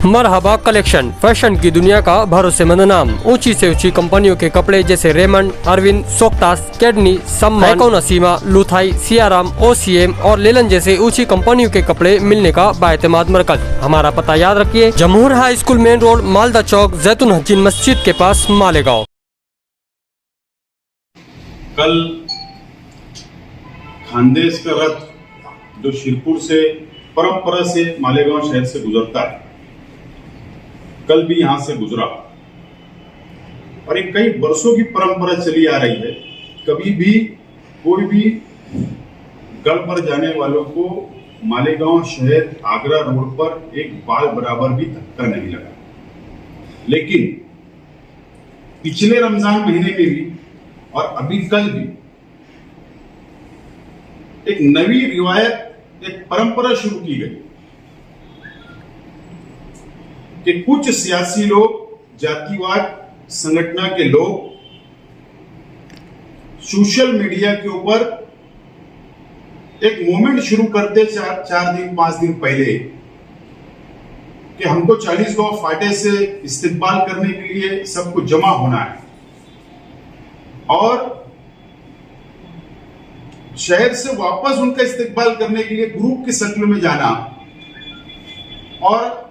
मरहबा collection, fashion की दुनिया का भरोसेमंद नाम। ऊंची से ऊंची कंपनियों के कपड़े जैसे रेमंड, अरविंद, सोक्टास, कैडनी, सम्मान, नसीमा, लुथाई, सियाराम, ओसीएम और लेलन जैसे ऊंची कंपनियों के कपड़े मिलने का बाएतमाद मरकज। हमारा पता याद रखिए, Jamhoor high school main road, Malda Chowk, जैतून हजीन मस्जिद के पास, मालेगांव। कल खानदेश का रथ जो शिरपुर से परंपरा से मालेगांव शहर से गुजरता है, कल भी यहां से गुजरा और एक कई वर्षों की परंपरा चली आ रही है। कभी भी कोई भी गढ़ पर जाने वालों को मालेगांव शहर आगरा रोड पर एक बाल बराबर भी धक्का नहीं लगा। लेकिन पिछले रमजान महीने में भी और अभी कल भी एक नई रिवायत, एक परंपरा शुरू की गई कि कुछ सियासी लोग, जातिवाद संगठन के लोग सोशल मीडिया के ऊपर एक मूवमेंट शुरू करते 4-5 दिन पहले कि हमको 40 गांव फाटे से इस्तेमाल करने के लिए सबको जमा होना है और शहर से वापस उनका इस्तेमाल करने के लिए ग्रुप की शक्ल में जाना और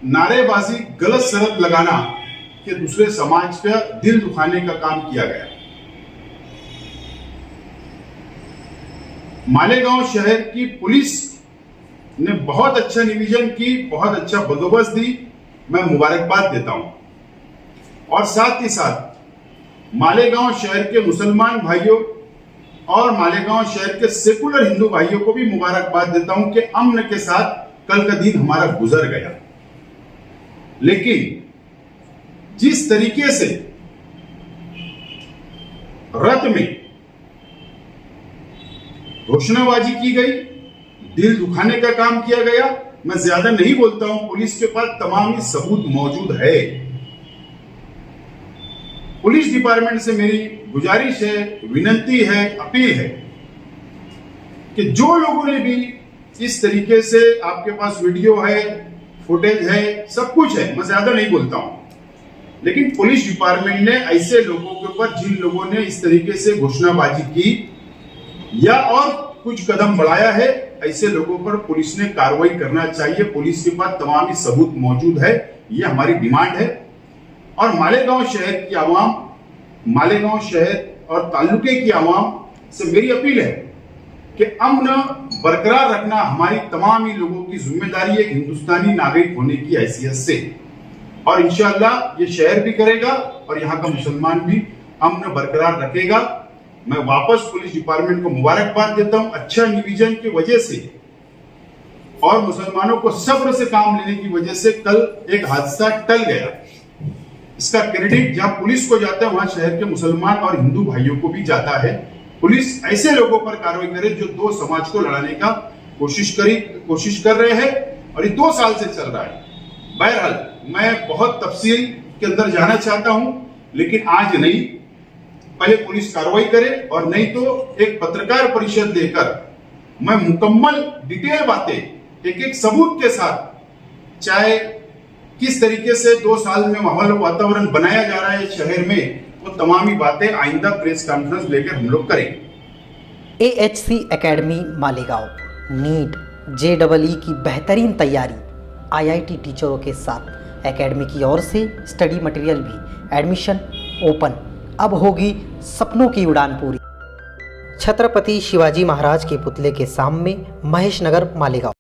नारेबाजी, गलत शरत लगाना कि दूसरे समाज का दिल दुखाने का काम किया गया। मालेगांव शहर की पुलिस ने बहुत अच्छा निवेदन की, बहुत अच्छा बंदोबस्त दी, मैं मुबारकबाद देता हूं। और साथ ही साथ मालेगांव शहर के मुसलमान भाइयों और मालेगांव शहर के सेकुलर हिंदू भाइयों को भी मुबारकबाद देता हूं कि अमन के साथ कल का दिन हमारा गुजर गया। लेकिन जिस तरीके से रथ में घोषणाबाजी की गई, दिल दुखाने का काम किया गया, मैं ज्यादा नहीं बोलता हूं। पुलिस के पास तमाम ही सबूत मौजूद है। पुलिस डिपार्टमेंट से मेरी गुजारिश है, विनती है, अपील है कि जो लोगों ने भी इस तरीके से, आपके पास वीडियो है, फुटेज है, सब कुछ है, मैं ज्यादा नहीं बोलता हूं, लेकिन पुलिस डिपार्टमेंट ने ऐसे लोगों के ऊपर, जिन लोगों ने इस तरीके से घोषणाबाजी की या और कुछ कदम बढ़ाया है, ऐसे लोगों पर पुलिस ने कार्रवाई करना चाहिए। पुलिस के पास तमाम ही सबूत मौजूद है, ये हमारी डिमांड है। और मालेगांव शहर की आवाम, मालेगांव शहर और तालुके की आवाम से मेरी अपील है कि अमन बरकरार रखना हमारी तमाम ही लोगों की जिम्मेदारी है, हिंदुस्तानी नागरिक होने की हैसियत से। और इंशाअल्लाह ये शहर भी करेगा और यहाँ का मुसलमान भी अमन बरकरार रखेगा। मैं वापस पुलिस डिपार्टमेंट को मुबारकबाद देता हूँ अच्छा निवेदन की वजह से और मुसलमानों को सब्र से काम लेने की वजह से कल एक हादसा टल गया। इसका क्रेडिट जहां पुलिस को जाता है, वहां शहर के मुसलमान और हिंदू भाइयों को भी जाता है। पुलिस ऐसे लोगों पर कार्रवाई करे जो दो समाज को लड़ाने का कोशिश कर रहे हैं और ये 2 साल से चल रहा है। बहरहाल मैं बहुत तफसील के अंदर जाना चाहता हूं, लेकिन आज नहीं, पहले पुलिस कार्रवाई करे और नहीं तो एक पत्रकार परिषद देकर मैं मुकम्मल डिटेल बातें एक सबूत के साथ, चाहे किस तरीके से 2 साल में माहौल वातावरण बनाया जा रहा है शहर में, वो तमाम ही बातें आइंदा प्रेस कॉन्फ्रेंस लेकर हम लोग करेंगे। AHC academy Malegaon NEET JEE की बेहतरीन तैयारी IIT टीचरों के साथ एकेडमी की ओर से स्टडी मटेरियल भी, एडमिशन ओपन। अब होगी सपनों की उड़ान पूरी। छत्रपति शिवाजी महाराज के पुतले के सामने, महेश नगर, मालेगांव।